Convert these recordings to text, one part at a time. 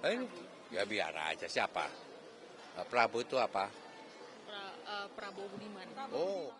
Ini ya biar aja siapa? Prabowo itu apa? Prabowo Budiman. Oh.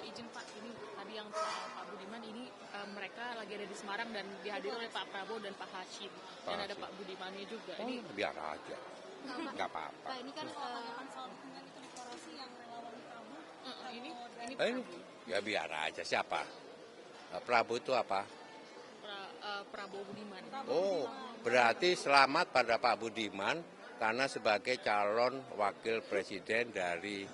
Izin Pak, ini tadi yang Pak Budiman ini mereka lagi ada di Semarang dan dihadiri oleh Pak Prabowo dan Pak Hashim dan ada Pak Budimannya juga. Oh, Ini biar aja. Nggak apa-apa. Pak, ini kan soal dukungan itu deklarasi yang relawan Prabowo. ini Ini ya biar aja siapa? Prabowo itu apa? Prabowo Budiman. Oh, berarti selamat pada Pak Budiman karena sebagai calon wakil presiden dari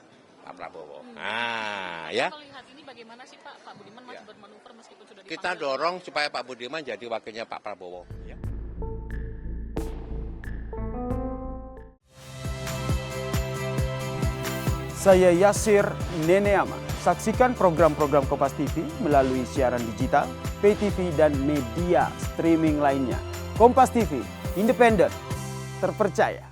Pak Prabowo. Nah, ya. Melihat ini bagaimana sih Pak Budiman masih bermanuver meskipun sudah dipanggil? Kita dorong supaya Pak Budiman jadi wakilnya Pak Prabowo. Ya. Saya Yasir Neneama. Saksikan program-program Kompas TV melalui siaran digital, pay TV, dan media streaming lainnya. Kompas TV, independen, terpercaya.